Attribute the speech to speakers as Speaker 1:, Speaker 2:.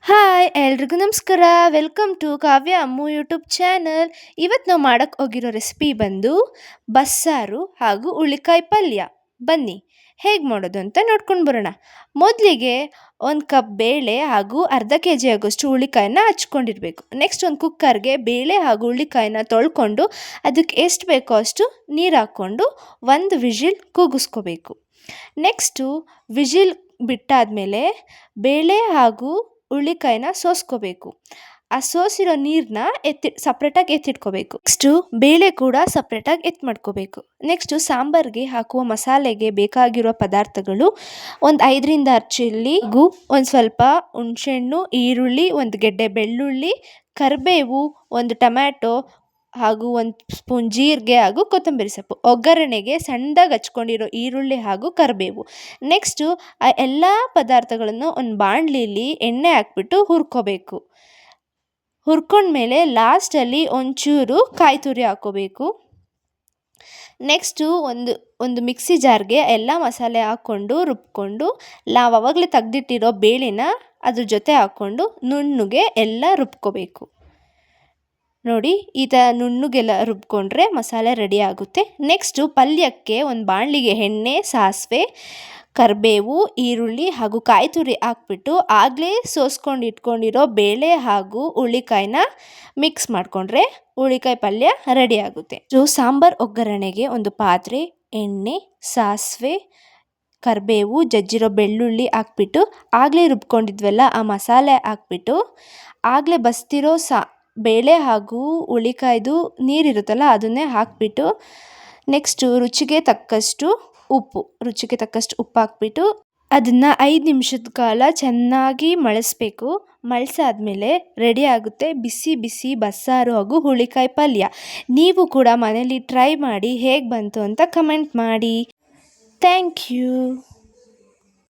Speaker 1: Hi ಎಲ್ರಿಗೂ ನಮಸ್ಕಾರ. Welcome to Kavya Ammu YouTube channel. ಇವತ್ತು ನಾವು ಮಾಡೋಕ್ಕೆ ಹೋಗಿರೋ ರೆಸಿಪಿ ಬಂದು ಬಸ್ಸಾರು ಹಾಗೂ ಹುಳ್ಳಿಕಾಯಿ ಪಲ್ಯ. ಬನ್ನಿ ಹೇಗೆ ಮಾಡೋದು ಅಂತ ನೋಡ್ಕೊಂಡು ಬರೋಣ. ಮೊದಲಿಗೆ 1 ಕಪ್ ಬೇಳೆ ಹಾಗೂ ಅರ್ಧ kg ಆಗೋಷ್ಟು ಹುಳ್ಳಿಕಾಯಿನ ಹಚ್ಕೊಂಡಿರಬೇಕು. ನೆಕ್ಸ್ಟ್ ಒಂದು ಕುಕ್ಕರ್ಗೆ ಬೇಳೆ ಹಾಗೂ ಹುಳ್ಳಿಕಾಯಿನ ತೊಳ್ಕೊಂಡು ಅದಕ್ಕೆ ಎಷ್ಟು ಬೇಕೋ ಅಷ್ಟು ನೀರು ಹಾಕ್ಕೊಂಡು 1 ವಿಷಿಲ್ ಕೂಗಿಸ್ಕೋಬೇಕು. ನೆಕ್ಸ್ಟು ವಿಷಿಲ್ ಬಿಟ್ಟಾದಮೇಲೆ ಬೇಳೆ ಹಾಗೂ ಹುಳ್ಳಿಕಾಯಿನ ಸೋಸ್ಕೋಬೇಕು. ಆ ಸೋಸಿರೋ ನೀರನ್ನ ಸಪ್ರೇಟಾಗಿ ಎತ್ತಿಟ್ಕೋಬೇಕು. ನೆಕ್ಸ್ಟು ಬೇಳೆ ಕೂಡ ಸಪ್ರೇಟಾಗಿ ಮಾಡ್ಕೋಬೇಕು. ನೆಕ್ಸ್ಟು ಸಾಂಬಾರಿಗೆ ಹಾಕುವ ಮಸಾಲೆಗೆ ಬೇಕಾಗಿರೋ ಪದಾರ್ಥಗಳು 5ರಿಂದ 6 ಚಿಲ್ಲಿ, ಒಂದು ಸ್ವಲ್ಪ ಹುಣಸೆಹಣ್ಣು, ಈರುಳ್ಳಿ, 1 ಗೆಡ್ಡೆ ಬೆಳ್ಳುಳ್ಳಿ, ಕರಿಬೇವು, 1 ಟೊಮ್ಯಾಟೊ ಹಾಗೂ 1 ಸ್ಪೂನ್ ಜೀರಿಗೆ ಹಾಗೂ ಕೊತ್ತಂಬರಿ ಸೊಪ್ಪು. ಒಗ್ಗರಣೆಗೆ ಸಣ್ಣದಾಗಿ ಹಚ್ಕೊಂಡಿರೋ ಈರುಳ್ಳಿ ಹಾಗೂ ಕರಿಬೇವು. ನೆಕ್ಸ್ಟು ಆ ಎಲ್ಲ ಪದಾರ್ಥಗಳನ್ನು ಒಂದು ಬಾಣಲಿಲಿ ಎಣ್ಣೆ ಹಾಕ್ಬಿಟ್ಟು ಹುರ್ಕೋಬೇಕು. ಹುರ್ಕೊಂಡ್ಮೇಲೆ ಲಾಸ್ಟಲ್ಲಿ ಒಂಚೂರು ಕಾಯಿ ತುರಿ ಹಾಕ್ಕೋಬೇಕು. ನೆಕ್ಸ್ಟು ಒಂದು ಮಿಕ್ಸಿ ಜಾರ್ಗೆ ಎಲ್ಲ ಮಸಾಲೆ ಹಾಕ್ಕೊಂಡು ರುಬ್ಕೊಂಡು ನಾವು ಆವಾಗಲೇ ತೆಗ್ದಿಟ್ಟಿರೋ ಬೇಳೆನ ಅದ್ರ ಜೊತೆ ಹಾಕ್ಕೊಂಡು ನುಣ್ಣಗೆ ಎಲ್ಲ ರುಬ್ಕೋಬೇಕು. ನೋಡಿ, ಈ ಥರ ನುಣ್ಣಗೆಲ್ಲ ರುಬ್ಕೊಂಡ್ರೆ ಮಸಾಲೆ ರೆಡಿ ಆಗುತ್ತೆ. ನೆಕ್ಸ್ಟು ಪಲ್ಯಕ್ಕೆ ಒಂದು ಬಾಣಲಿಗೆ ಎಣ್ಣೆ, ಸಾಸಿವೆ, ಕರಿಬೇವು, ಈರುಳ್ಳಿ ಹಾಗೂ ಕಾಯಿ ತುರಿ ಹಾಕ್ಬಿಟ್ಟು ಆಗಲೇ ಸೋಸ್ಕೊಂಡು ಇಟ್ಕೊಂಡಿರೋ ಬೇಳೆ ಹಾಗೂ ಹುಳ್ಳಿಕಾಯಿನ ಮಿಕ್ಸ್ ಮಾಡಿಕೊಂಡ್ರೆ ಹುಳ್ಳಿಕಾಯಿ ಪಲ್ಯ ರೆಡಿ ಆಗುತ್ತೆ. ಸಾಂಬಾರು ಒಗ್ಗರಣೆಗೆ ಒಂದು ಪಾತ್ರೆ, ಎಣ್ಣೆ, ಸಾಸಿವೆ, ಕರಿಬೇವು, ಜಜ್ಜಿರೋ ಬೆಳ್ಳುಳ್ಳಿ ಹಾಕ್ಬಿಟ್ಟು ಆಗಲೇ ರುಬ್ಕೊಂಡಿದ್ವಲ್ಲ ಆ ಮಸಾಲೆ ಹಾಕ್ಬಿಟ್ಟು ಆಗಲೇ ಬಸ್ತಿರೋ ಬೇಳೆ ಹಾಗೂ ಹುಳ್ಳಿಕಾಯ್ದು ನೀರಿರುತ್ತಲ್ಲ ಅದನ್ನೇ ಹಾಕ್ಬಿಟ್ಟು ನೆಕ್ಸ್ಟು ರುಚಿಗೆ ತಕ್ಕಷ್ಟು ಉಪ್ಪು ಹಾಕ್ಬಿಟ್ಟು ಅದನ್ನು 5 ನಿಮಿಷದ ಕಾಲ ಚೆನ್ನಾಗಿ ಮಳಿಸ್ಬೇಕು. ಮಳ್ಸಾದ್ಮೇಲೆ ರೆಡಿ ಆಗುತ್ತೆ ಬಿಸಿ ಬಿಸಿ ಬಸ್ಸಾರು ಹಾಗೂ ಹುಳ್ಳಿಕಾಯಿ ಪಲ್ಯ. ನೀವು ಕೂಡ ಮನೇಲಿ ಟ್ರೈ ಮಾಡಿ ಹೇಗೆ ಬಂತು ಅಂತ ಕಮೆಂಟ್ ಮಾಡಿ. Thank you.